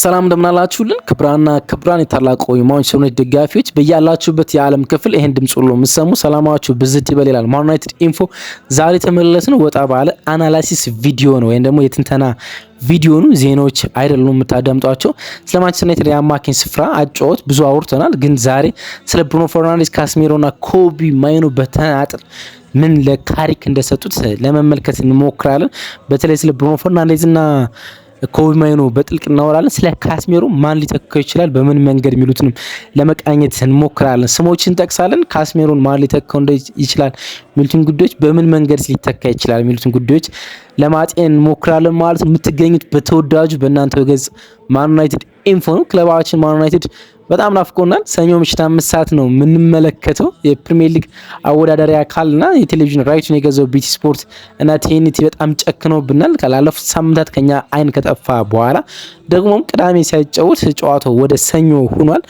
ሰላም እንደምናላችሁልን ክብራን የታላቁ የማንቸስተር ዩናይትድ ደጋፊዎች በያላችሁበት የዓለም ክፍል ይሄን ድምጽ ሁሉ የምትሰሙ ሰላማችሁ ብዝት ይበል ይላል ማን ዩናይትድ ኢንፎ። ዛሬ ተመለስን ወጣ ባለ አናላይሲስ ቪዲዮ ነው ወይም ደግሞ የትንተና ቪዲዮ ነው። ዜናዎች አይደሉም የምታዳምጧቸው። ስለ ማንቸስተር ዩናይትድ የአማካኝ ስፍራ አጫወት ብዙ አውርተናል፣ ግን ዛሬ ስለ ብሩኖ ፈርናንዴዝ፣ ካስሜሮና ኮቢ ማይኖ በተናጥል ምን ለካሪክ እንደሰጡት ለመመልከት እንሞክራለን። በተለይ ስለ ብሩኖ ፈርናንዴዝ እና ኮቢ ማይኖ በጥልቅ እናወራለን። ስለ ካስሜሮ ማን ሊተካው ይችላል፣ በምን መንገድ የሚሉትንም ለመቃኘት እንሞክራለን። ስሞችን እንጠቅሳለን። ካስሜሮን ማን ሊተካው ይችላል የሚሉትን ጉዳዮች፣ በምን መንገድ ሊተካ ይችላል የሚሉትን ጉዳዮች ለማጤን እንሞክራለን ማለት ነው። የምትገኙት በተወዳጁ በእናንተ ገጽ ማን ዩናይትድ ኢንፎ ነው። ክለባችን ማን ዩናይትድ በጣም ናፍቆናል። ሰኞ ምሽት 5 ሰዓት ነው የምንመለከተው። የፕሪሚየር ሊግ አወዳዳሪ አካልና የቴሌቪዥን ራይቱን የገዛው ቢቲ ስፖርት እና ቲኤንቲ በጣም ጨክኖብናል። ካላለፉት ሳምንታት ከኛ አይን ከጠፋ በኋላ ደግሞም ቅዳሜ ሲያጫውት ጨዋታው ወደ ሰኞ ሆኗል።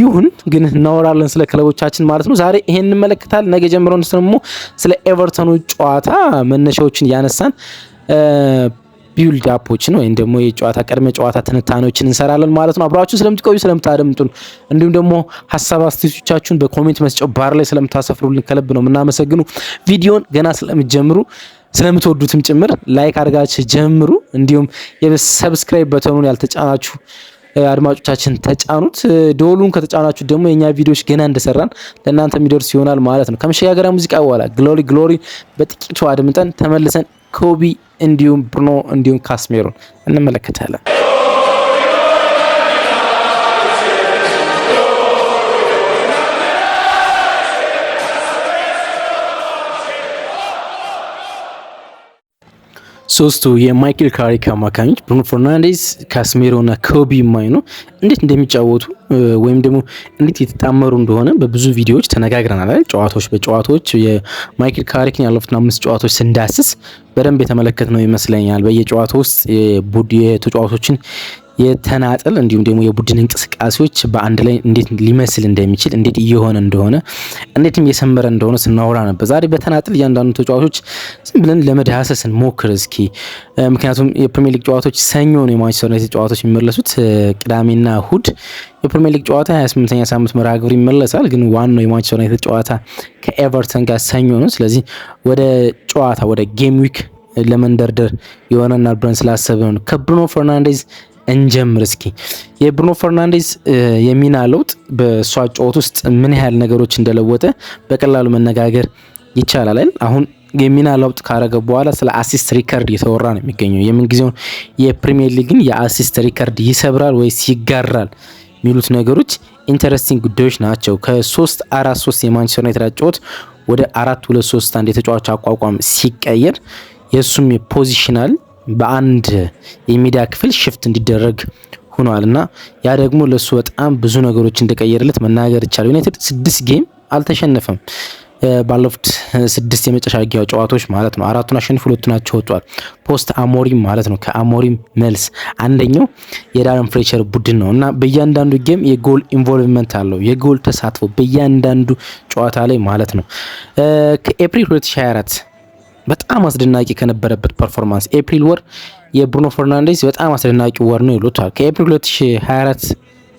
ይሁን ግን እናወራለን ስለ ክለቦቻችን ማለት ነው። ዛሬ ይሄን እንመለከታለን። ነገ ጀምሮ ደግሞ ስለ ኤቨርተኑ ጨዋታ መነሻዎችን ያነሳን ቢልድ አፖችን ወይም ደግሞ የጨዋታ ቀድመ ጨዋታ ትንታኔዎችን እንሰራለን ማለት ነው። አብራችሁ ስለምትቆዩ ስለምታደምጡን፣ እንዲሁም ደግሞ ሀሳብ አስተያየቶቻችሁን በኮሜንት መስጫው ባር ላይ ስለምታሰፍሩልን ከልብ ነው የምናመሰግኑ። ቪዲዮን ገና ስለምትጀምሩ ስለምትወዱትም ጭምር ላይክ አድርጋችሁ ጀምሩ። እንዲሁም የሰብስክራይብ በተኑን ያልተጫናችሁ አድማጮቻችን ተጫኑት። ደወሉን ከተጫናችሁ ደግሞ የኛ ቪዲዮዎች ገና እንደሰራን ለእናንተ የሚደርስ ይሆናል ማለት ነው። ከመሸጋገሪያ ሙዚቃ በኋላ ግሎሪ በጥቂቱ አድምጠን ተመልሰን ኮቢ እንዲሁም ብሩኖ እንዲሁም ካስሜሮን እንመለከታለን። ሶስቱ የማይክል ካሪክ አማካኞች ብሩኖ ፈርናንዴዝ፣ ካስሜሮ እና ኮቢ ማይኖ እንዴት እንደሚጫወቱ ወይም ደግሞ እንዴት የተጣመሩ እንደሆነ በብዙ ቪዲዮዎች ተነጋግረናል አይደል? ጨዋታዎች የማይክል ካሪክን ያለፉትን 5 ጨዋታዎች ስንዳስስ በደንብ የተመለከትነው ይመስለኛል። በየጨዋታው ውስጥ የተጫዋቾችን የተናጠል እንዲሁም ደግሞ የቡድን እንቅስቃሴዎች በአንድ ላይ እንዴት ሊመስል እንደሚችል እንዴት እየሆነ እንደሆነ እንዴትም እየሰመረ እንደሆነ ስናወራ ነበር። ዛሬ በተናጠል እያንዳንዱ ተጫዋቾች ዝም ብለን ለመዳሰስ እንሞክር እስኪ። ምክንያቱም የፕሪሚየር ሊግ ጨዋታዎች ሰኞ ነው የማንቸስተር ዩናይትድ ጨዋታዎች የሚመለሱት። ቅዳሜና እሁድ የፕሪሚየር ሊግ ጨዋታ 28ኛ ሳምንት መርሃ ግብር ይመለሳል። ግን ዋናው የማንቸስተር ዩናይትድ ጨዋታ ከኤቨርተን ጋር ሰኞ ነው። ስለዚህ ወደ ጌም ዊክ ለመንደርደር የሆነናል ብለን ስላሰብን ነው። ከብሩኖ ፈርናንዴዝ እንጀምር እስኪ። የብሩኖ ፈርናንዴዝ የሚና ለውጥ በሷ ጨዋታ ውስጥ ምን ያህል ነገሮች እንደለወጠ በቀላሉ መነጋገር ይቻላል አይደል? አሁን የሚና ለውጥ ካረገ በኋላ ስለ አሲስት ሪከርድ እየተወራ ነው የሚገኘው። የምን ጊዜውን የፕሪሚየር ሊግን የአሲስት ሪከርድ ይሰብራል ወይስ ይጋራል የሚሉት ነገሮች ኢንተረስቲንግ ጉዳዮች ናቸው። ከ3-4-3 የማንቸስተር ዩናይትድ አጨዋወት ወደ 4-2-3-1 የተጫዋች አቋቋም ሲቀየር የሱም የፖዚሽናል በአንድ የሚዲያ ክፍል ሽፍት እንዲደረግ ሆኗል እና ያ ደግሞ ለሱ በጣም ብዙ ነገሮች እንደቀየረለት መናገር ይቻላል። ዩናይትድ 6 ጌም አልተሸነፈም ባለፉት 6 የመጨረሻ ጨዋታዎች ማለት ነው። 4ቱን አሸንፎ 2ቱን አቻ ወጥቷል። ፖስት አሞሪም ማለት ነው። ከአሞሪም መልስ አንደኛው የዳረን ፍሬቸር ቡድን ነው እና በእያንዳንዱ ጌም የጎል ኢንቮልቭመንት አለው፣ የጎል ተሳትፎ በእያንዳንዱ ጨዋታ ላይ ማለት ነው። ከኤፕሪል 2024 በጣም አስደናቂ ከነበረበት ፐርፎርማንስ ኤፕሪል ወር የብሩኖ ፈርናንዴዝ በጣም አስደናቂ ወር ነው ይሉታል። ከኤፕሪል 2024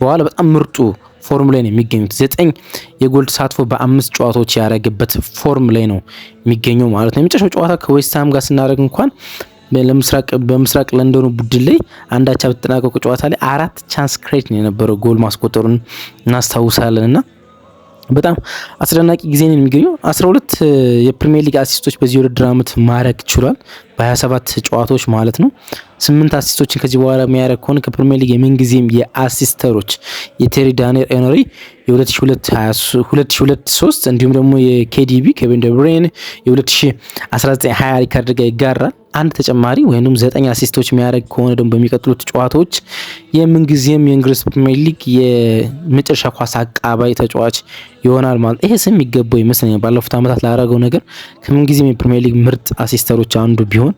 በኋላ በጣም ምርጡ ፎርም ላይ ነው የሚገኙት። 9 የጎል ተሳትፎ በ5 ጨዋታዎች ያደረገበት ፎርም ላይ ነው የሚገኘው ማለት ነው። የመጨረሻው ጨዋታ ከዌስትሃም ጋር ስናደርግ እንኳን በምስራቅ ለንደኑ ቡድን ላይ አንዳቻ በተጠናቀቁ ጨዋታ ላይ 4 ቻንስ ክሬት ነው የነበረው ጎል ማስቆጠሩን እናስታውሳለን እና በጣም አስደናቂ ጊዜ ነው የሚገኘው። 12 የፕሪሚየር ሊግ አሲስቶች በዚህ ውድድር ዓመት ማድረግ ችሏል በ27 ጨዋታዎች ማለት ነው። 8 አሲስቶችን ከዚህ በኋላ የሚያደርግ ከሆነ ከፕሪሚየር ሊግ የምንጊዜም የአሲስተሮች የቴሪ ዳንኤል ኤነሪ የ2002-23 እንዲሁም ደግሞ የኬዲቢ ኬቪን ደ ብሩይነ የ2019-20 ሪካርድ ጋር ይጋራል። አንድ ተጨማሪ ወይም 9 አሲስቶች የሚያደርግ ከሆነ ደግሞ በሚቀጥሉት ጨዋታዎች የምንጊዜም የእንግሊዝ ፕሪሚየር ሊግ የመጨረሻ ኳስ አቃባይ ተጫዋች ይሆናል ማለት ይሄ ስም የሚገባው ይመስለኛል። ባለፉት ዓመታት ላደረገው ነገር ከምንጊዜም የፕሪሚየር ሊግ ምርጥ አሲስተሮች አንዱ ቢሆን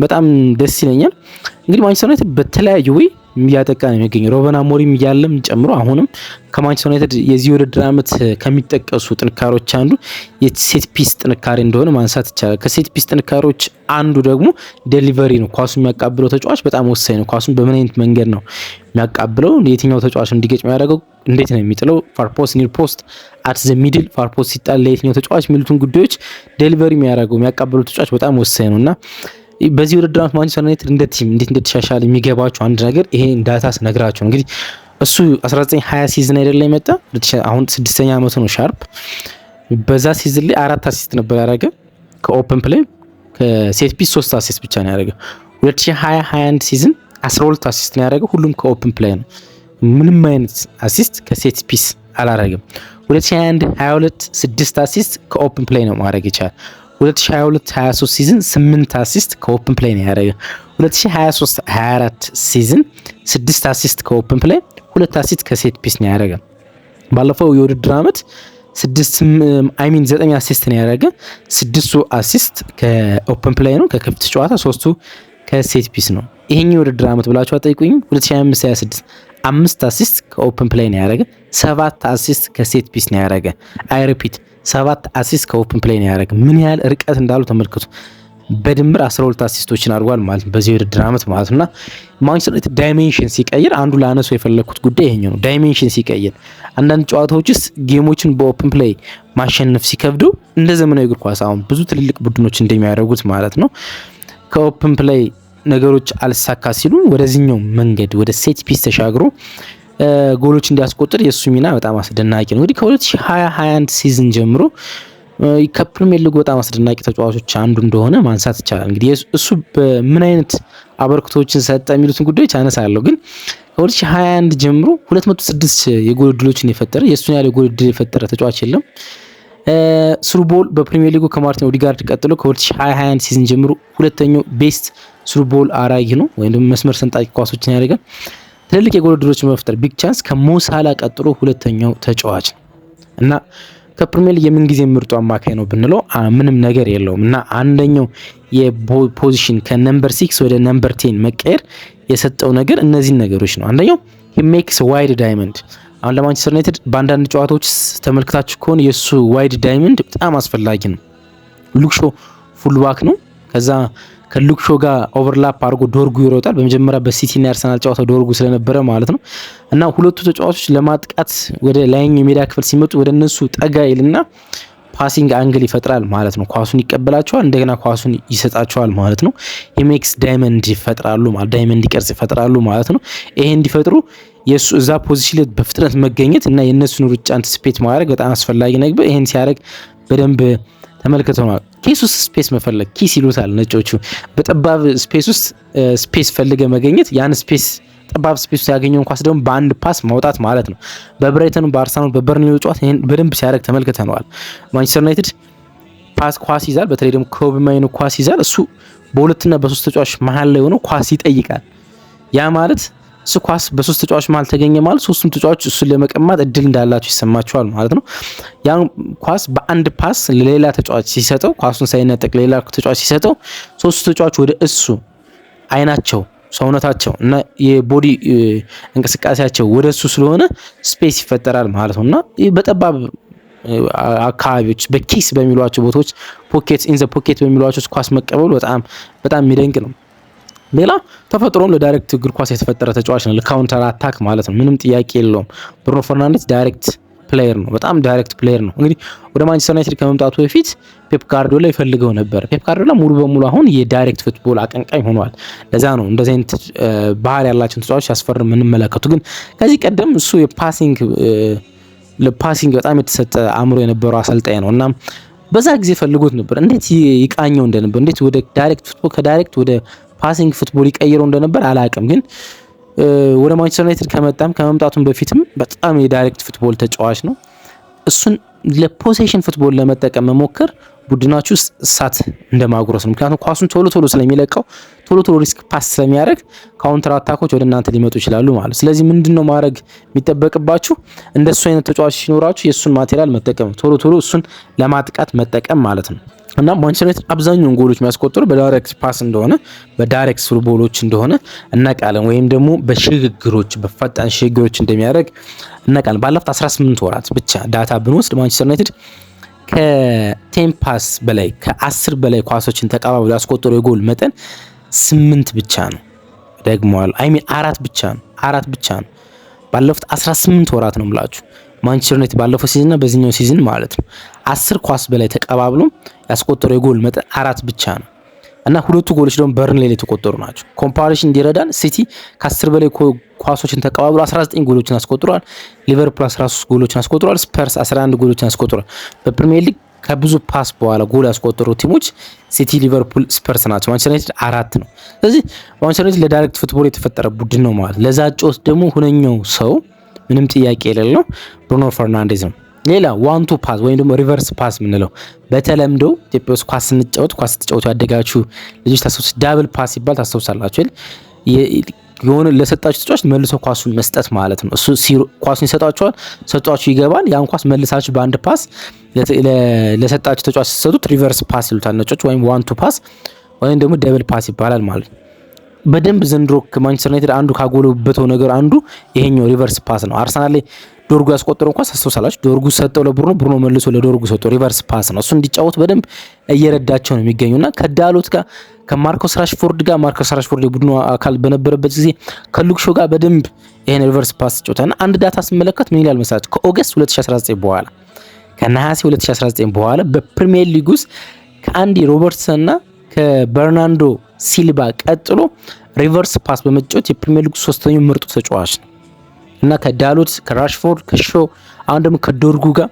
በጣም ደስ ይለኛል። እንግዲህ ማንቸስተር ዩናይትድ በተለያዩ ወይ እያጠቃ ነው የሚገኘው። ሩበን አሞሪም እያለም ጨምሮ አሁንም ከማንቸስተር ዩናይትድ የዚህ ውድድር ዓመት ከሚጠቀሱ ጥንካሬዎች አንዱ የሴት ፒስ ጥንካሬ እንደሆነ ማንሳት ይቻላል። ከሴት ፒስ ጥንካሬዎች አንዱ ደግሞ ዴሊቨሪ ነው። ኳሱን የሚያቃብለው ተጫዋች በጣም ወሳኝ ነው። ኳሱን በምን አይነት መንገድ ነው የሚያቃብለው፣ የትኛው ተጫዋች እንዲገጭ የሚያደርገው፣ እንዴት ነው የሚጥለው፣ ፋር ፖስት፣ ኒር ፖስት፣ አት ዘ ሚድል፣ ፋር ፖስት ሲጣል ለየትኛው ተጫዋች የሚሉትን ጉዳዮች ዴሊቨሪ የሚያደርገው የሚያቃብለው ተጫዋች በጣም ወሳኝ ነው እና በዚህ ውድድር ዓመት ማንቸስተር ዩናይትድ እንደ ቲም እንዴት እንደተሻሻለ የሚገባቸው አንድ ነገር ይሄ ዳታ ስነግራቸው እንግዲህ እሱ 1920 ሲዝን አይደለም የመጣ አሁን 6ኛ ዓመቱ ነው ሻርፕ። በዛ ሲዝን ላይ 4 አሲስት ነበር ያደረገ ከኦፕን ፕሌይ፣ ከሴት ፒስ 3 አሲስት ብቻ ነው ያደረገ። 2020-21 ሲዝን 12 አሲስት ነው ያደረገ፣ ሁሉም ከኦፕን ፕሌይ ነው። ምንም አይነት አሲስት ከሴት ፒስ አላረገም። 2021-22 6 አሲስት ከኦፕን ፕሌይ ነው ማድረግ ይቻላል። 2022-23 ሲዝን 8 አሲስት ከኦፕን ፕሌይ ነው ያደረገ። 2023-24 ሲዝን 6 አሲስት ከኦፕን ፕሌይ፣ 2 አሲስት ከሴት ፒስ ነው ያደረገ። ባለፈው የውድድር ዓመት 9 አሲስት ነው ያደረገ። 6ቱ አሲስት ከኦፕን ፕሌይ ነው ከክፍት ጨዋታ፣ 3ቱ ከሴት ፒስ ነው። ይሄኛው የውድድር ዓመት ብላችሁ አጠይቁኝ 2025-26 5 አሲስት ከኦፕን ፕሌይ ነው ያደረገ። 7 አሲስት ከሴት ፒስ ነው ያደረገ። አይ ሪፒት 7 አሲስት ከኦፕን ፕሌይ ነው ያደረገ። ምን ያህል ርቀት እንዳሉ ተመልከቱ። በድምር 12 አሲስቶችን አድርጓል ማለት ነው በዚህ ውድድር ዓመት ማለት ነውና ማንቸስተር ዩናይትድ ዳይሜንሽን ሲቀይር አንዱ ላነሱ የፈለኩት ጉዳይ ይሄኛው ነው። ዳይሜንሽን ሲቀይር አንዳንድ ጨዋታዎች ውስጥ ጌሞችን በኦፕን ፕሌይ ማሸነፍ ሲከብዱ እንደ ዘመናዊ እግር ኳስ አሁን ብዙ ትልልቅ ቡድኖች እንደሚያደርጉት ማለት ነው ከኦፕን ፕሌይ ነገሮች አልሳካ ሲሉ ወደዚህኛው መንገድ ወደ ሴት ፒስ ተሻግሮ ጎሎች እንዲያስቆጥር የሱ ሚና በጣም አስደናቂ ነው። እንግዲህ ከ2020-21 ሲዝን ጀምሮ ከፕሪሚየር ሊግ በጣም አስደናቂ ተጫዋቾች አንዱ እንደሆነ ማንሳት ይቻላል። እንግዲህ እሱ በምን አይነት አበርክቶችን ሰጠ የሚሉትን ጉዳዮች አነሳለሁ። ግን ከ2021 ጀምሮ 206 የጎል ዕድሎችን የፈጠረ የሱን ያለ የጎል ዕድል የፈጠረ ተጫዋች የለም። ስሩ ቦል በፕሪሚየር ሊጉ ከማርቲን ኦዲጋርድ ቀጥሎ ከ2021 ሲዝን ጀምሮ ሁለተኛው ቤስት ስሩ ቦል አራጊ ነው፣ ወይም ደግሞ መስመር ሰንጣቂ ኳሶችን ያደርጋል። ትልልቅ የጎል ዕድሎችን በመፍጠር ቢግ ቻንስ ከሞሳላ ቀጥሎ ሁለተኛው ተጫዋች ነው እና ከፕሪሚየር ሊግ የምን ጊዜ ምርጡ አማካይ ነው ብንለው ምንም ነገር የለውም እና አንደኛው የፖዚሽን ከነምበር 6 ወደ ነምበር 10 መቀየር የሰጠው ነገር እነዚህን ነገሮች ነው። አንደኛው he makes wide diamond። አሁን ለማንቸስተር ዩናይትድ በአንዳንድ ጨዋታዎች ተመልክታችሁ ከሆነ የሱ ዋይድ ዳይመንድ በጣም አስፈላጊ ነው። ሉክሾ ፉልባክ ነው። ከዛ ከሉክሾ ጋር ኦቨርላፕ አድርጎ ዶርጉ ይሮጣል። በመጀመሪያ በሲቲና አርሰናል ጨዋታ ዶርጉ ስለነበረ ማለት ነው እና ሁለቱ ተጫዋቾች ለማጥቃት ወደ ላይኛው የሜዳ ክፍል ሲመጡ ወደ እነሱ ጠጋ ይልና ፓሲንግ አንግል ይፈጥራል ማለት ነው። ኳሱን ይቀበላቸዋል፣ እንደገና ኳሱን ይሰጣቸዋል ማለት ነው። የሜክስ ዳይመንድ ይፈጥራሉ ማለት ዳይመንድ ቅርጽ ይፈጥራሉ ማለት ነው። ይሄ እንዲፈጥሩ የሱ እዛ ፖዚሽን ላይ በፍጥነት መገኘት እና የነሱን ሩጫ አንቲሲፔት ማድረግ በጣም አስፈላጊ ነገር። ይሄን ሲያደርግ በደንብ ተመልክተናል። ኬስ ውስጥ ስፔስ መፈለግ ኪስ ይሉታል ነጮቹ። በጠባብ ስፔስ ውስጥ ስፔስ ፈልገ መገኘት፣ ያን ስፔስ ጠባብ ስፔስ ውስጥ ያገኘውን ኳስ ደግሞ በአንድ ፓስ ማውጣት ማለት ነው። በብራይተኑ፣ በአርሰናል፣ በበርንሌው ጨዋታ ይሄን በደንብ ሲያደርግ ተመልክተናል። ማንቸስተር ዩናይትድ ኳስ ይዛል፣ በተለይ ደግሞ ኮቢ ማይኑ ኳስ ይዛል። እሱ በሁለትና በሶስት ተጫዋች መሀል ላይ ሆኖ ኳስ ይጠይቃል። ያ ማለት እሱ ኳስ በሶስት ተጫዋች መሀል ተገኘ ማለት ሶስቱም ተጫዋች እሱን ለመቀማት እድል እንዳላቸው ይሰማቸዋል ማለት ነው። ያን ኳስ በአንድ ፓስ ለሌላ ተጫዋች ሲሰጠው፣ ኳሱን ሳይነጠቅ ሌላ ተጫዋች ሲሰጠው፣ ሶስቱ ተጫዋች ወደ እሱ አይናቸው፣ ሰውነታቸው እና የቦዲ እንቅስቃሴያቸው ወደ እሱ ስለሆነ ስፔስ ይፈጠራል ማለት ነው እና በጠባብ አካባቢዎች በኪስ በሚሏቸው ቦታዎች ፖኬት ኢን ዘ ፖኬት በሚሏቸው ኳስ መቀበሉ በጣም የሚደንቅ ነው። ሌላ ተፈጥሮም ለዳይሬክት እግር ኳስ የተፈጠረ ተጫዋች ነው፣ ለካውንተር አታክ ማለት ነው። ምንም ጥያቄ የለውም። ብሩኖ ፈርናንዴዝ ዳይሬክት ፕሌየር ነው፣ በጣም ዳይሬክት ፕሌየር ነው። እንግዲህ ወደ ማንቸስተር ዩናይትድ ከመምጣቱ በፊት ፔፕ ጋርዲዮላ ይፈልገው ነበር። ፔፕ ጋርዲዮላ ሙሉ በሙሉ አሁን የዳይሬክት ፉትቦል አቀንቃኝ ሆኗል። ለዛ ነው እንደዚህ አይነት ባህሪ ያላቸውን ተጫዋቾች ያስፈርም የምንመለከቱ። ግን ከዚህ ቀደም እሱ ለፓሲንግ በጣም የተሰጠ አእምሮ የነበረው አሰልጣኝ ነው እና በዛ ጊዜ ፈልጎት ነበር። እንዴት ይቃኘው እንደነበር፣ እንዴት ወደ ዳይሬክት ፉትቦል ከዳይሬክት ወደ ፓሲንግ ፉትቦል ይቀይረው እንደነበር አላቅም። ግን ወደ ማንቸስተር ዩናይትድ ከመምጣቱም በፊትም በጣም የዳይሬክት ፉትቦል ተጫዋች ነው። እሱን ለፖሴሽን ፉትቦል ለመጠቀም መሞከር ቡድናችሁ ውስጥ እሳት እንደማጉረስ ነው። ምክንያቱም ኳሱን ቶሎ ስለሚለቀው ቶሎ ሪስክ ፓስ ስለሚያደርግ ካውንተር አታኮች ወደ እናንተ ሊመጡ ይችላሉ ማለት። ስለዚህ ምንድነው ማድረግ የሚጠበቅባችሁ እንደሱ አይነት ተጫዋች ሲኖራችሁ የሱን ማቴሪያል መጠቀም ቶሎ እሱን ለማጥቃት መጠቀም ማለት ነው። እና ማንቸስተር ዩናይትድ አብዛኛውን ጎሎች የሚያስቆጥሩ በዳይሬክት ፓስ እንደሆነ በዳይሬክት ስሩ ቦሎች እንደሆነ እናውቃለን። ወይም ደግሞ በሽግግሮች በፈጣን ሽግግሮች እንደሚያደርግ እናውቃለን። ባለፉት 18 ወራት ብቻ ዳታ ብንወስድ ማንቸስተር ዩናይትድ ከ10 ፓስ በላይ ከ10 በላይ ኳሶችን ተቀባብሎ ያስቆጠሩ የጎል መጠን 8 ብቻ ነው። ደግሞዋል አራት ብቻ ነው። ባለፉት 18 ወራት ነው የምላችሁ ማንቸስተር ዩናይትድ ባለፈው ሲዝንና በዚህኛው ሲዝን ማለት ነው 10 ኳስ በላይ ተቀባብሎ ያስቆጠረው የጎል መጠን 4 ብቻ ነው እና ሁለቱ ጎሎች ደግሞ በርንሌይ ላይ የተቆጠሩ ናቸው። ኮምፓሪሽን እንዲረዳን ሲቲ ከ10 በላይ ኳሶችን ተቀባብሎ 19 ጎሎችን አስቆጥሯል። ሊቨርፑል 13 ጎሎችን አስቆጥሯል። ስፐርስ 11 ጎሎችን አስቆጥሯል። በፕሪሚየር ሊግ ከብዙ ፓስ በኋላ ጎል ያስቆጠሩ ቲሞች ሲቲ፣ ሊቨርፑል፣ ስፐርስ ናቸው። ማንቸስተር ዩናይትድ 4 ነው። ስለዚህ ማንቸስተር ዩናይትድ ለዳይሬክት ፉትቦል የተፈጠረ ቡድን ነው ማለት። ለዛ ጮት ደግሞ ሁነኛው ሰው ምንም ጥያቄ የሌለው ብሩኖ ፈርናንዴዝ ነው። ሌላ ዋን ቱ ፓስ ወይም ደግሞ ሪቨርስ ፓስ የምንለው በተለምዶ ኢትዮጵያ ውስጥ ኳስ ስትጫወቱ ያደጋችሁ ልጆች ታስታውሱ፣ ዳብል ፓስ ይባል ታስታውሳላችሁ። የሆነ ለሰጣችሁ ተጫዋች መልሶ ኳሱን መስጠት ማለት ነው። እሱ ኳሱን ይሰጣችኋል፣ ሰጣችሁ ይገባል። ያን ኳስ መልሳችሁ በአንድ ፓስ ለሰጣችሁ ተጫዋች ስትሰጡት ሪቨርስ ፓስ ይሉታል ነጮች፣ ወይም ዋን ቱ ፓስ ወይም ደግሞ ደብል ፓስ ይባላል ማለት ነው። በደንብ ዘንድሮ ማንቸስተር ዩናይትድ አንዱ ካጎለበተው ነገር አንዱ ይሄኛው ሪቨርስ ፓስ ነው። አርሰናል ላይ ዶርጉ ያስቆጠረው እንኳን አስተውሳላችሁ። ዶርጉ ሰጠው ለብሩኖ መልሶ ለዶርጉ ሰጠው። ሪቨርስ ፓስ ነው። እሱ እንዲጫወት በደንብ እየረዳቸው ነው የሚገኙና ከዳሎት ጋር ከማርኮስ ራሽፎርድ ጋር ማርኮስ ራሽፎርድ የቡድኑ አካል በነበረበት ጊዜ ከሉክሾ ጋር በደንብ ይሄን ሪቨርስ ፓስ ተጫውተና አንድ ዳታ ስመለከት ምን ይላል መሰላችሁ? ከኦገስት 2019 በኋላ ከነሐሴ 2019 በኋላ በፕሪሚየር ሊግ ውስጥ ከአንዲ ሮበርትሰንና ከበርናንዶ ሲልባ ቀጥሎ ሪቨርስ ፓስ በመጫወት የፕሪሚየር ሊግ ሶስተኛው ምርጡ ተጫዋች ነው እና ከዳሎት ከራሽፎርድ ከሾ አሁን ደግሞ ከዶርጉ ጋር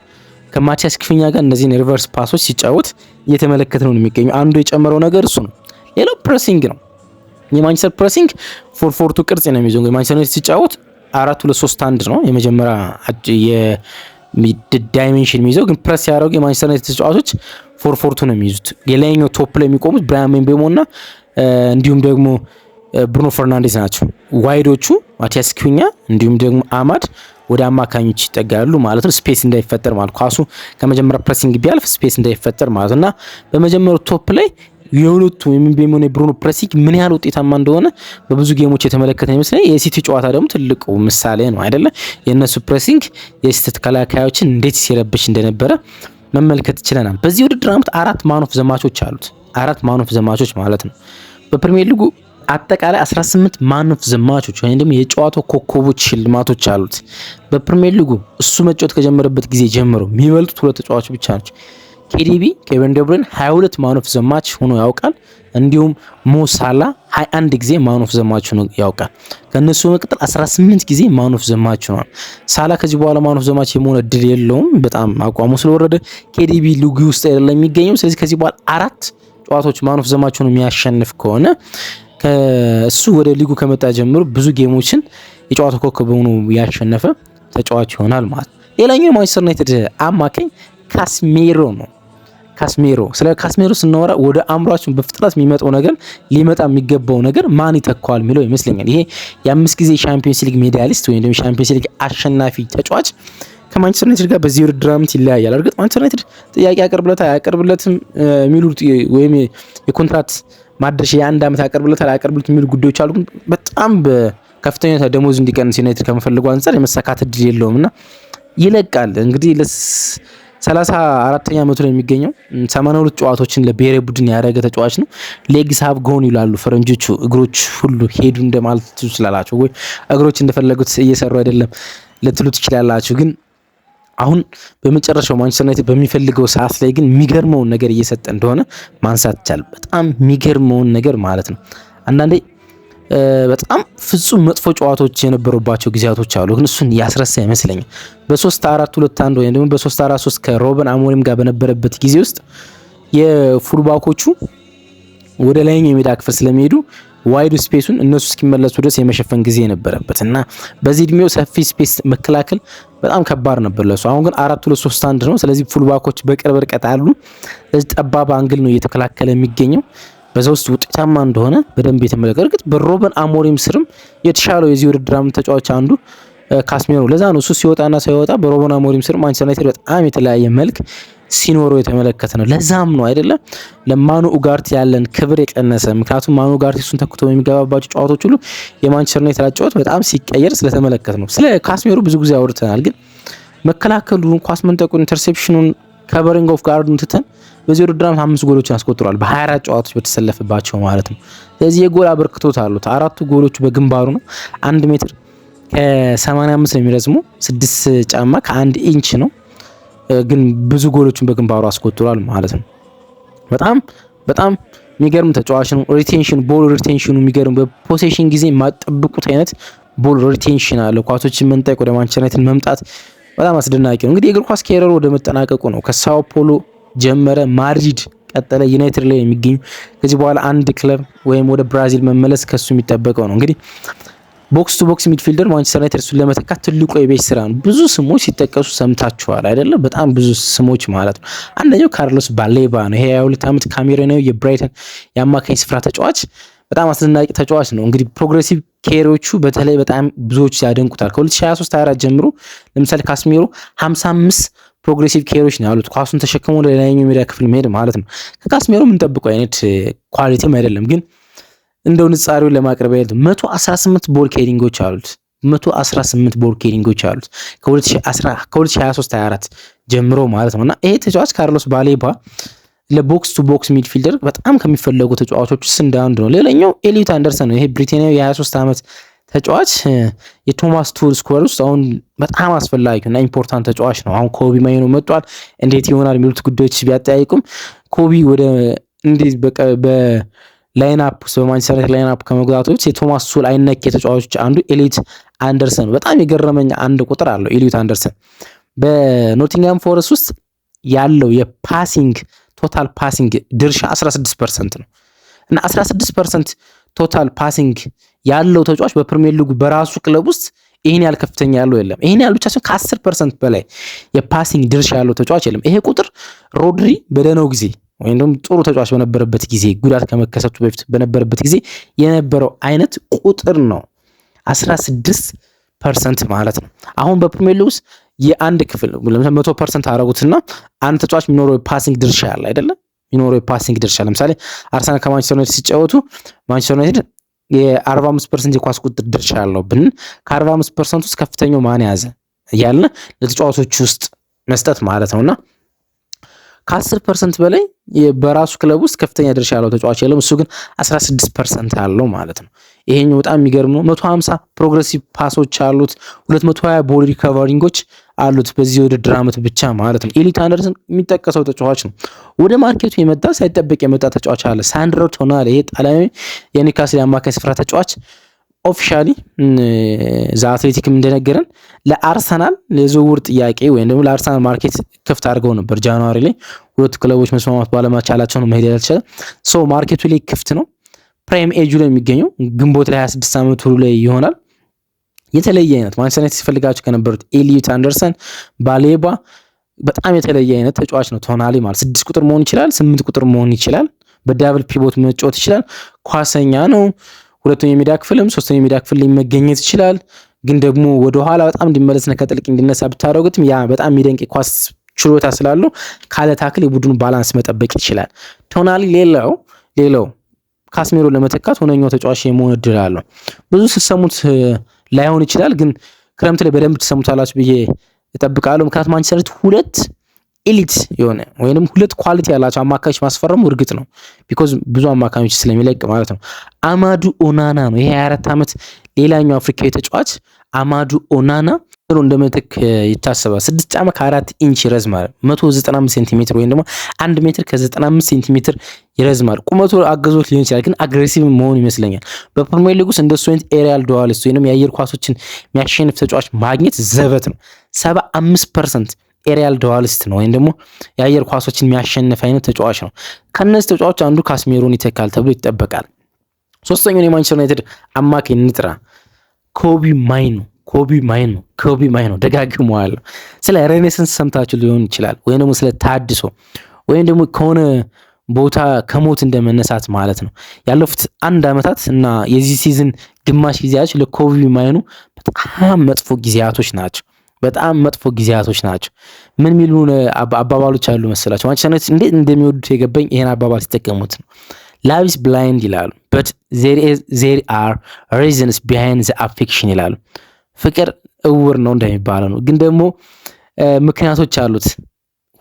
ከማቲያስ ክፍኛ ጋር እነዚህን ሪቨርስ ፓሶች ሲጫወት እየተመለከተ ነው የሚገኘው። አንዱ የጨመረው ነገር እሱ ነው። ሌላው ፕሬሲንግ ነው። የማንቸስተር ፕሬሲንግ 4-4-2 ቅርጽ ነው የሚይዘው። የማንቸስተር ዩናይትድ ሲጫወት 4-2-3-1 ነው የመጀመሪያ ዳይሜንሽን የሚይዘው፣ ግን ፕሬስ ያደረጉ የማንቸስተር ዩናይትድ ተጫዋቾች 4-4-2 ነው የሚይዙት። የላይኛው ቶፕ ላይ የሚቆሙት ብራያን ምቤሞ እና እንዲሁም ደግሞ ብሩኖ ፈርናንዴዝ ናቸው። ዋይዶቹ ማቲያስ ኩኛ እንዲሁም ደግሞ አማድ ወደ አማካኞች ይጠጋሉ ማለት ነው። ስፔስ እንዳይፈጠር ማለት ኳሱ ከመጀመሪያ ፕሬሲንግ ቢያልፍ ስፔስ እንዳይፈጠር ማለት እና በመጀመሪያው ቶፕ ላይ የሁለቱ የምቤሞ እና ብሩኖ ፕሬሲንግ ምን ያህል ውጤታማ እንደሆነ በብዙ ጌሞች የተመለከተ ይመስላል። የሲቲ ጨዋታ ደግሞ ትልቁ ምሳሌ ነው አይደለ? የእነሱ ፕሬሲንግ የሲቲ ተከላካዮችን እንዴት ሲረብሽ እንደነበረ መመልከት ይችላል። በዚህ ውድድር ዓመት 4 ማን ኦፍ ዘማቾች አሉት። 4 ማን ኦፍ ዘማቾች ማለት ነው። በፕሪሚየር ሊጉ አጠቃላይ 18 ማን ኦፍ ዘማቾች ወይም ደግሞ የጨዋታው ኮከቦች ሽልማቶች አሉት። በፕሪሚየር ሊጉ እሱ መጫወት ከጀመረበት ጊዜ ጀምሮ የሚበልጡት 2 ተጫዋቾች ብቻ ናቸው። ኬዲቢ ኬቨን ደብሩይነ 22 ማን ኦፍ ዘማች ሆኖ ያውቃል። እንዲሁም ሞ ሳላ 21 ጊዜ ማን ኦፍ ዘማች ሆኖ ያውቃል። ከነሱ በመቀጠል 18 ጊዜ ማን ኦፍ ዘማች ሆኗል። ሳላ ከዚህ በኋላ ማን ኦፍ ዘማች የመሆን እድል የለውም፣ በጣም አቋሙ ስለወረደ። ኬዲቢ ሊጉ ውስጥ አይደለም የሚገኘው። ስለዚህ ከዚህ በኋላ 4 ጨዋታዎች ማን ኦፍ ዘማች ሆኖ የሚያሸንፍ ከሆነ ከእሱ ወደ ሊጉ ከመጣ ጀምሮ ብዙ ጌሞችን የጨዋታ ኮከብ ሆኖ ያሸነፈ ተጫዋች ይሆናል ማለት ነው። ሌላኛው የማንቸስተር ዩናይትድ አማካኝ ካስሜሮ ነው። ስለ ካስሜሮ ስናወራ ወደ አእምሯችን በፍጥነት የሚመጣው ነገር ሊመጣ የሚገባው ነገር ማን ይተካዋል የሚለው ይመስለኛል። ይሄ የ5 ጊዜ ቻምፒየንስ ሊግ ሜዳሊስት ወይም ደግሞ ቻምፒየንስ ሊግ አሸናፊ ተጫዋች ከማንቸስተር ዩናይትድ ጋር በዚህ ውድድር ዓመት ይለያያል። እርግጥ ማንቸስተር ዩናይትድ ጥያቄ አያቀርብለትም የሚሉት ወይም የኮንትራት ማድረሻ የ1 ዓመት አያቀርብለት የሚሉ ጉዳዮች አሉ። ግን በጣም በከፍተኛ ደሞዝ እንዲቀንስ ዩናይትድ ከመፈልጉ አንጻር የመሳካት እድል የለውምና ይለቃል። እንግዲህ 34ኛ ዓመቱ ላይ የሚገኘው 82 ጨዋታዎችን ለብሔራዊ ቡድን ያደረገ ተጫዋች ነው። ሌግስ ሃቭ ጎን ይላሉ ፈረንጆቹ። እግሮች ሁሉ ሄዱ እንደማለት ትችላላችሁ፣ ወይ እግሮች እንደፈለጉት እየሰሩ አይደለም ልትሉ ትችላላችሁ። ግን አሁን በመጨረሻው ማንቸስተር ዩናይትድ በሚፈልገው ሰዓት ላይ ግን የሚገርመውን ነገር እየሰጠ እንደሆነ ማንሳት ይቻላል። በጣም የሚገርመውን ነገር ማለት ነው። አንዳንዴ በጣም ፍጹም መጥፎ ጨዋታዎች የነበሩባቸው ጊዜያቶች አሉ፣ ግን እሱን ያስረሳ ይመስለኛል። በ3-4-2-1 ወይም ደግሞ በ3-4-3 ከሮበን አሞሪም ጋር በነበረበት ጊዜ ውስጥ የፉልባኮቹ ወደ ላይኛው የሜዳ ክፍል ስለሚሄዱ ዋይድ ስፔሱን እነሱ እስኪመለሱ ድረስ የመሸፈን ጊዜ የነበረበት እና በዚህ እድሜው ሰፊ ስፔስ መከላከል በጣም ከባድ ነበር ለሱ። አሁን ግን 4-2-3-1 ነው። ስለዚህ ፉልባኮች በቅርብ ርቀት አሉ። ስለዚህ ጠባብ አንግል ነው እየተከላከለ የሚገኘው። በዛ ውስጥ ውጤታማ እንደሆነ በደንብ የተመለከተ እርግጥ በሩበን አሞሪም ስርም የተሻለው የዚህ ውድድር ዓመት ተጫዋች አንዱ ካስሜሮ ለዛ ነው እሱ ሲወጣና ሳይወጣ በሩበን አሞሪም ስር ማንቸስተር ዩናይትድ በጣም የተለያየ መልክ ሲኖረው የተመለከተ ነው። ለዛም ነው አይደለም ለማኑ ኡጋርቴ ያለን ክብር የቀነሰ። ምክንያቱም ማኑ ኡጋርቴ እሱን ተክቶ የሚገባባቸው ጨዋታዎች ሁሉ የማንቸስተር ዩናይትድ አጨዋወት በጣም ሲቀየር ስለተመለከተ ነው። ስለ ካስሜሮ ብዙ ጊዜ አውርተናል፣ ግን መከላከሉን፣ ኳስ መንጠቁን፣ ኢንተርሴፕሽኑን፣ ከቨሪንግ ኦፍ ጋርዱን ትተን በዚህ ውድድር ዓመት 5 ጎሎችን አስቆጥሯል በ24 ጨዋታዎች በተሰለፈባቸው ማለት ነው። ስለዚህ የጎል አበርክቶት አሉት። 4ቱ ጎሎቹ በግንባሩ ነው። 1 ሜትር ከ85 ነው የሚረዝሙ 6 ጫማ ከ1 ኢንች ነው፣ ግን ብዙ ጎሎችን በግንባሩ አስቆጥሯል ማለት ነው። በጣም በጣም የሚገርም ተጫዋች ነው። ሪቴንሽን ቦል ሪቴንሽኑ የሚገርም፣ በፖሴሽን ጊዜ የማጠብቁት አይነት ቦል ሪቴንሽን አለ። ኳሶችን መንጠቅ፣ ወደ ማንቸስተር ዩናይትድ መምጣት በጣም አስደናቂ ነው። እንግዲህ የእግር ኳስ ካሪየሩ ወደ መጠናቀቁ ነው። ከሳኦ ፖሎ ጀመረ፣ ማድሪድ ቀጠለ፣ ዩናይትድ ላይ የሚገኙ ከዚህ በኋላ አንድ ክለብ ወይም ወደ ብራዚል መመለስ ከሱ የሚጠበቀው ነው። እንግዲህ ቦክስ ቱ ቦክስ ሚድፊልደር ማንቸስተር ዩናይትድ እሱን ለመተካት ትልቁ የቤት ስራ ነው። ብዙ ስሞች ሲጠቀሱ ሰምታችኋል አይደለም? በጣም ብዙ ስሞች ማለት ነው። አንደኛው ካርሎስ ባሌባ ነው። ይሄ 22 ዓመት ካሜሮናዊ የብራይተን የአማካኝ ስፍራ ተጫዋች በጣም አስደናቂ ተጫዋች ነው። እንግዲህ ፕሮግሬሲቭ ኬሪዎቹ በተለይ በጣም ብዙዎች ያደንቁታል። ከ2023/24 ጀምሮ ለምሳሌ ካስሜሮ 55 ፕሮግሬሲቭ ኬሪዎች ነው ያሉት፣ ኳሱን ተሸክሞ ወደ ላይኛው ሜዳ ክፍል መሄድ ማለት ነው። ከካስሜሮ የምንጠብቀው አይነት ኳሊቲም አይደለም፣ ግን እንደው ንጻሬውን ለማቅረብ ያሉት 118 ቦል ኬሪንጎች አሉት። 118 ቦል ኬሪንጎች አሉት ከ2023/24 ጀምሮ ማለት ነውና ይሄ ተጫዋች ካርሎስ ባሌባ ለቦክስ ቱ ቦክስ ሚድፊልደር በጣም ከሚፈለጉ ተጫዋቾች ውስጥ እንደ አንዱ ነው። ሌላኛው ኤሊዮት አንደርሰን ነው። ይሄ ብሪታንያዊ የ23 ዓመት ተጫዋች የቶማስ ቱል ስኳድ ውስጥ አሁን በጣም አስፈላጊና ኢምፖርታንት ተጫዋች ነው። አሁን ኮቢ ማይኖ መጥቷል። እንዴት ይሆናል የሚሉት ጉዳዮች ቢያጠያይቁም ኮቢ ወደ እንዴት በላይን አፕ ውስጥ በማንቸስተር ዩናይትድ ላይን አፕ ከመግባቱ በፊት የቶማስ ቱል አይነክ ተጫዋቾች አንዱ ኤሊዮት አንደርሰን ነው። በጣም የገረመኝ አንድ ቁጥር አለው ኤሊዮት አንደርሰን በኖቲንግሃም ፎረስት ውስጥ ያለው የፓሲንግ ቶታል ፓሲንግ ድርሻ 16% ነው እና 16% ቶታል ፓሲንግ ያለው ተጫዋች በፕሪሚየር ሊጉ በራሱ ክለብ ውስጥ ይሄን ያህል ከፍተኛ ያለው የለም። ይሄን ያህል ብቻ ሳይሆን ከ10% በላይ የፓሲንግ ድርሻ ያለው ተጫዋች የለም። ይሄ ቁጥር ሮድሪ በደህናው ጊዜ ወይም ደግሞ ጥሩ ተጫዋች በነበረበት ጊዜ ጉዳት ከመከሰቱ በፊት በነበረበት ጊዜ የነበረው አይነት ቁጥር ነው። 16% ማለት ነው። አሁን በፕሪሚየር ሊግ ውስጥ የአንድ ክፍል ለምሳሌ 100% አደረጉትና አንድ ተጫዋች የሚኖረው የፓሲንግ ድርሻ ያለ አይደለም የሚኖረው የፓሲንግ ድርሻ ለምሳሌ አርሰናል ከማንቸስተር ዩናይትድ ሲጫወቱ ማንቸስተር ዩናይትድ የ45% የኳስ ቁጥጥር ድርሻ ያለው ብን ከ45% ውስጥ ከፍተኛው ማን ያዘ እያልን ለተጫዋቾች ውስጥ መስጠት ማለት ነውና ከ10% በላይ በራሱ ክለብ ውስጥ ከፍተኛ ድርሻ ያለው ተጫዋች የለም። እሱ ግን 16% አለው ማለት ነው። ይሄኛው በጣም የሚገርም ነው። 150 ፕሮግሬሲቭ ፓሶች አሉት፣ 220 ቦል ሪካቨሪንጎች አሉት በዚህ ውድድር ዓመት ብቻ ማለት ነው። ኤሊዮት አንደርሰን የሚጠቀሰው ተጫዋች ነው። ወደ ማርኬቱ የመጣ ሳይጠበቅ የመጣ ተጫዋች አለ፣ ሳንድሮ ቶናሊ። ይሄ ጣሊያናዊ የኒውካስል አማካይ ስፍራ ተጫዋች ኦፊሻሊ ዛ አትሌቲክም እንደነገረን ለአርሰናል የዝውውር ጥያቄ ወይም ደግሞ ለአርሰናል ማርኬት ክፍት አድርገው ነበር። ጃንዋሪ ላይ ሁለት ክለቦች መስማማት ባለመቻላቸው ነው መሄድ ያልቻለ። ሶ ማርኬቱ ላይ ክፍት ነው። ፕራይም ኤጁ ላይ የሚገኘው ግንቦት ላይ 26 ዓመቱ ላይ ይሆናል። የተለየ አይነት ማንቸስተር ዩናይትድ ሲፈልጋቸው ከነበሩት ኤሊዮት አንደርሰን ባሌባ በጣም የተለየ አይነት ተጫዋች ነው። ቶናሊ ማለት 6 ቁጥር መሆን ይችላል፣ 8 ቁጥር መሆን ይችላል፣ በዳብል ፒቮት መጫወት ይችላል። ኳሰኛ ነው። ሁለተኛ የሜዳ ክፍልም ሶስተኛ የሜዳ ክፍል ላይ መገኘት ይችላል። ግን ደግሞ ወደ ኋላ በጣም እንዲመለስና ከጥልቅ እንዲነሳ ብታደርጉትም ያ በጣም የሚደንቅ ኳስ ችሎታ ስላለው ካለ ታክል የቡድኑ ባላንስ መጠበቅ ይችላል። ቶናሊ ሌላው ካስሜሮ ለመተካት ሆነኛው ተጫዋች የመሆን እድል አለው። ብዙ ስትሰሙት ላይሆን ይችላል፣ ግን ክረምት ላይ በደንብ ትሰሙታላችሁ ብዬ እጠብቃለሁ። ምክንያቱም ማንቸስተር ዩናይትድ ሁለት ኤሊት የሆነ ወይንም ሁለት ኳሊቲ ያላቸው አማካዮች ማስፈረሙ እርግጥ ነው፣ ቢኮዝ ብዙ አማካዮች ስለሚለቅ ማለት ነው። አማዱ ኦናና ነው ይሄ 24 ዓመት ሌላኛው አፍሪካዊ ተጫዋች አማዱ ኦናና እንደምትክ ይታሰባል። 6 ጫማ ከ4 ኢንች ይረዝማል። 195 ሴንቲሜትር ወይም ደግሞ 1 ሜትር ከ95 ሴንቲሜትር ይረዝማል። ቁመቱ አገዞት ሊሆን ይችላል፣ ግን አግሬሲቭ መሆኑ ይመስለኛል። በፕሪሚየር ሊግ ውስጥ እንደሱ አይነት ኤሪያል ዱዋሊስት ወይንም የአየር ኳሶችን የሚያሸንፍ ተጫዋች ማግኘት ዘበት ነው። 75% ኤሪያል ዱዋሊስት ነው ወይም ደግሞ የአየር ኳሶችን የሚያሸንፍ አይነት ተጫዋች ነው። ከነዚህ ተጫዋቾች አንዱ ካስሜሮን ይተካል ተብሎ ይጠበቃል። ሶስተኛውን የማንቸስተር ዩናይትድ አማካይ ንጥራ ኮቢ ማይኖ ደጋግመዋለሁ። ስለ ሬኔሰንስ ሰምታችሁ ሊሆን ይችላል ወይም ደግሞ ስለ ታድሶ ወይም ደግሞ ከሆነ ቦታ ከሞት እንደመነሳት ማለት ነው። ያለፉት 1 ዓመታት እና የዚህ ሲዝን ግማሽ ጊዜያቶች ለኮቢ ማይኑ በጣም መጥፎ ጊዜያቶች ናቸው። በጣም መጥፎ ጊዜያቶች ናቸው። ምን ሚሉ አባባሎች አሉ መሰላቸው? ማንቸስተር ዩናይትድ እንዴት እንደሚወዱት የገባኝ ይሄን አባባል ሲጠቀሙት ነው። ላቭ ኢዝ ብላይንድ ይላሉ but there are reasons behind the affection ይላሉ። ፍቅር እውር ነው እንደሚባለው ነው፣ ግን ደግሞ ምክንያቶች አሉት።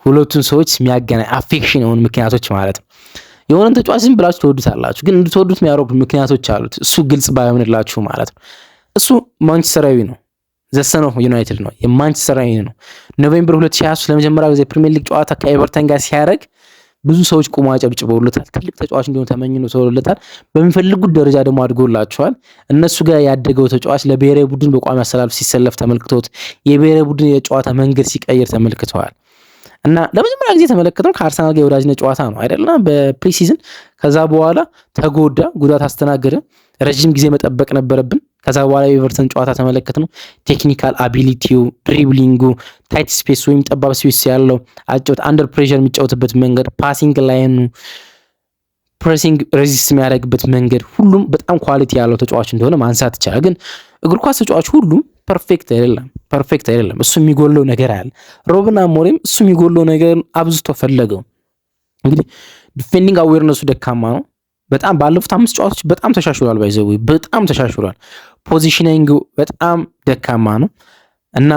ሁለቱን ሰዎች የሚያገናኝ አፌክሽን የሆኑ ምክንያቶች ማለት ነው። የሆነን ተጫዋች ዝም ብላችሁ ትወዱታላችሁ፣ ግን እንድትወዱት የሚያደርጉ ምክንያቶች አሉት። እሱ ግልጽ ባይሆንላችሁ ማለት ነው። እሱ ማንቸስተራዊ ነው፣ ዘሰን ኦፍ ዩናይትድ ነው፣ የማንቸስተራዊ ነው። ኖቬምበር 2023 ለመጀመሪያ ጊዜ ፕሪሚየር ሊግ ጨዋታ ከኤቨርተን ጋር ሲያደርግ ብዙ ሰዎች ቁሞ አጨብጭበውለታል። ትልቅ ተጫዋች እንዲሆን ተመኝተውለታል። በሚፈልጉት ደረጃ ደግሞ አድጎላቸዋል። እነሱ ጋር ያደገው ተጫዋች ለብሔራዊ ቡድን በቋሚ አሰላለፍ ሲሰለፍ ተመልክቶት የብሔራዊ ቡድን የጨዋታ መንገድ ሲቀይር ተመልክተዋል። እና ለመጀመሪያ ጊዜ ተመለከተው ከአርሰናል ጋር የወዳጅነት ጨዋታ ነው አይደልና በፕሪሲዝን። ከዛ በኋላ ተጎዳ፣ ጉዳት አስተናገደ። ረጅም ጊዜ መጠበቅ ነበረብን። ከዛ በኋላ የኤቨርተን ጨዋታ ተመለከት ነው። ቴክኒካል አቢሊቲው፣ ድሪብሊንጉ፣ ታይት ስፔስ ወይም ጠባብ ስፔስ ያለው አጨዋወት፣ አንደር ፕሬሸር የሚጫወትበት መንገድ፣ ፓሲንግ ላይኑ፣ ፕሬሲንግ ሬዚስት የሚያደርግበት መንገድ፣ ሁሉም በጣም ኳሊቲ ያለው ተጫዋች እንደሆነ ማንሳት ይቻላል። ግን እግር ኳስ ተጫዋች ሁሉም ፐርፌክት አይደለም። እሱ የሚጎለው ነገር አለ። ሩበን አሞሪም እሱ የሚጎለው ነገር አብዝቶ ፈለገው። እንግዲህ ዲፌንዲንግ አዌርነሱ ደካማ ነው። በጣም ባለፉት 5 ጨዋታዎች በጣም ተሻሽሏል። ባይዘው በጣም ተሻሽሏል። ፖዚሽኒንግ በጣም ደካማ ነው እና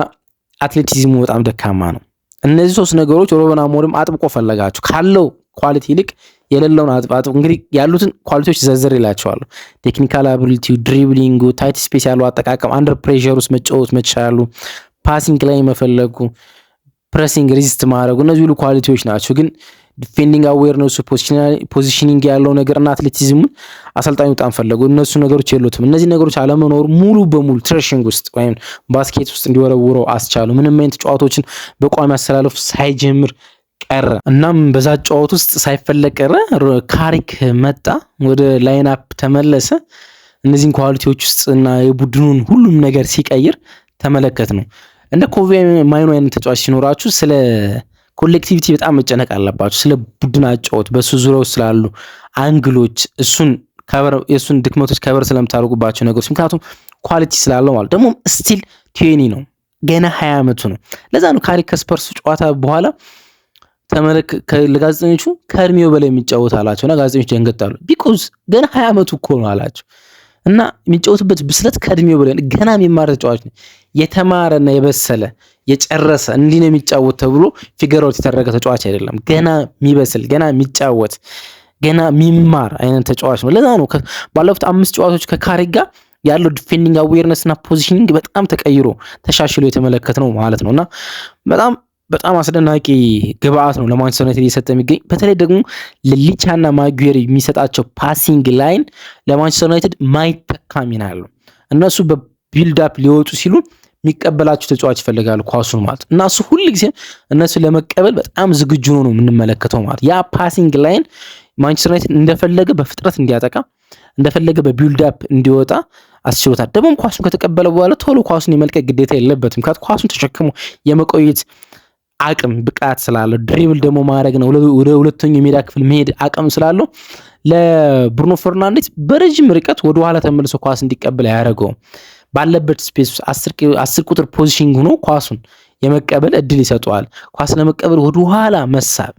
አትሌቲዝሙ በጣም ደካማ ነው። እነዚህ 3 ነገሮች ሩበን አሞሪም አጥብቆ ፈለጋቸው። ካለው ኳሊቲ ይልቅ የሌለውን አጥብቆ እንግዲህ ያሉትን ኳሊቲዎች ዘርዘር ይላቸዋል። ቴክኒካል አቢሊቲው፣ ድሪብሊንጉ፣ ታይት ስፔስ ያለው አጠቃቀም፣ አንደር ፕሬሸር ውስጥ መጫወት መቻሉ፣ ፓሲንግ ላይ መፈለጉ፣ ፕሬሲንግ ሬዚስት ማድረጉ፣ እነዚህ ሁሉ ኳሊቲዎች ናቸው። ግን ዲፌንዲንግ አዌርነሱ፣ ፖዚሽኒንግ ያለው ነገር እና አትሌቲዝሙን አሰልጣኙ በጣም ፈለጉ። እነሱ ነገሮች የሉትም። እነዚህ ነገሮች አለመኖሩ ሙሉ በሙሉ ትሬሽንግ ውስጥ ወይም ባስኬት ውስጥ እንዲወረውረው አስቻሉ። ምንም አይነት ጨዋታዎችን በቋሚ አሰላለፍ ሳይጀምር ቀረ። እናም በዛ ጨዋታ ውስጥ ሳይፈለግ ቀረ። ካሪክ መጣ፣ ወደ ላይን አፕ ተመለሰ። እነዚህን ኳሊቲዎች ውስጥ እና የቡድኑን ሁሉም ነገር ሲቀይር ተመለከት ነው። እንደ ኮቢ ማይኑ አይነት ተጫዋች ሲኖራችሁ ስለ ኮሌክቲቪቲ በጣም መጨነቅ አለባችሁ። ስለ ቡድን አጫወት፣ በሱ ዙሪያው ስላሉ አንግሎች፣ የእሱን ድክመቶች ከበር ስለምታደርጉባቸው ነገሮች፣ ምክንያቱም ኳሊቲ ስላለው ማለት ደግሞ ስቲል ቲዌኒ ነው፣ ገና 20 ዓመቱ ነው። ለዛ ነው ካሪክ ከስፐርስ ጨዋታ በኋላ ለጋዜጠኞቹ ከእድሜው በላይ የሚጫወት አላቸውና ጋዜጠኞች ደንገጣሉ። ቢኮዝ ገና 20 ዓመቱ እኮ ነው አላቸው እና የሚጫወትበት ብስለት ከእድሜው በላይ ገና የሚማር ተጫዋች ነው። የተማረና የበሰለ የጨረሰ እንዲህ ነው የሚጫወት ተብሎ ፊገር አውት የተደረገ ተጫዋች አይደለም። ገና የሚበስል ገና የሚጫወት ገና የሚማር አይነት ተጫዋች ነው። ለዛ ነው ባለፉት 5 ጨዋታዎች ከካሪክ ጋር ያለው ዲፌንዲንግ አዌርነስ እና ፖዚሽኒንግ በጣም ተቀይሮ ተሻሽሎ የተመለከት ነው ማለት ነውና በጣም አስደናቂ ግብአት ነው ለማንቸስተር ዩናይትድ እየሰጠ የሚገኝ። በተለይ ደግሞ ለሊቻና ማጉዌር የሚሰጣቸው ፓሲንግ ላይን ለማንቸስተር ዩናይትድ ማይተካ ሚና አለው። እነሱ በቢልድ አፕ ሊወጡ ሲሉ የሚቀበላቸው ተጫዋች ይፈልጋሉ ኳሱን ማለት እና እሱ ሁሉ ጊዜ እነሱ ለመቀበል በጣም ዝግጁ ነው የምንመለከተው ማለት። ያ ፓሲንግ ላይን ማንቸስተር ዩናይትድ እንደፈለገ በፍጥነት እንዲያጠቃ እንደፈለገ በቢልድ አፕ እንዲወጣ አስችሎታል። ደግሞ ኳሱን ከተቀበለ በኋላ ቶሎ ኳሱን የመልቀቅ ግዴታ የለበትም። ምክንያቱም ኳሱን ተሸክሞ የመቆየት አቅም ብቃት ስላለው፣ ድሪብል ደግሞ ማድረግ ነው ወደ ሁለተኛው የሜዳ ክፍል መሄድ አቅም ስላለው ለብሩኖ ፈርናንዴዝ በረጅም ርቀት ወደ ኋላ ተመልሶ ኳስ እንዲቀበል ያደርገውም ባለበት ስፔስ 10 ቁጥር ፖዚሽን ሆኖ ኳሱን የመቀበል እድል ይሰጠዋል። ኳስ ለመቀበል ወደ ኋላ መሳብ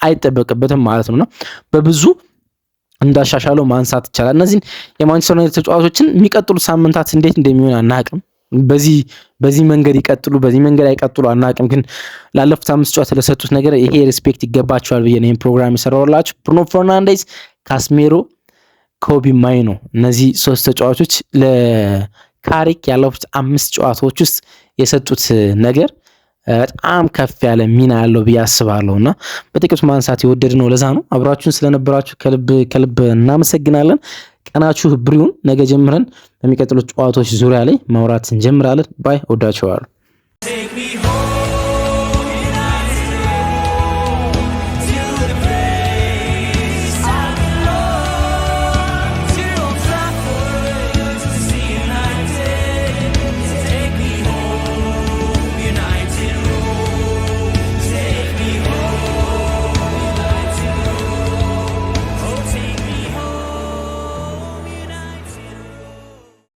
አይጠበቅበትም ማለት ነውና በብዙ እንዳሻሻለው ማንሳት ይቻላል። እነዚህን የማንቸስተር ዩናይትድ ተጫዋቾችን የሚቀጥሉት ሳምንታት እንዴት እንደሚሆን አናቅም። በዚህ መንገድ ይቀጥሉ በዚህ መንገድ አይቀጥሉ አናቅም። ግን ላለፉት 5 ጨዋታ ለሰጡት ነገር ይሄ ሪስፔክት ይገባቸዋል ብዬ ነው ፕሮግራም የሰራሁላችሁ። ብሩኖ ፈርናንዴዝ፣ ካስሜሮ፣ ኮቢ ማይኖ እነዚህ 3 ተጫዋቾች ለካሪክ ያለፉት 5 ጨዋታዎች ውስጥ የሰጡት ነገር በጣም ከፍ ያለ ሚና ያለው ብዬ አስባለሁና በጥቂቱ ማንሳት የወደድ ነው። ለዛ ነው አብራችሁን ስለነበራችሁ ከልብ እናመሰግናለን። ቀናችሁ ብሪውን ነገ ጀምረን በሚቀጥሉት ጨዋታዎች ዙሪያ ላይ ማውራት እንጀምራለን። ባይ ወዳችኋለሁ።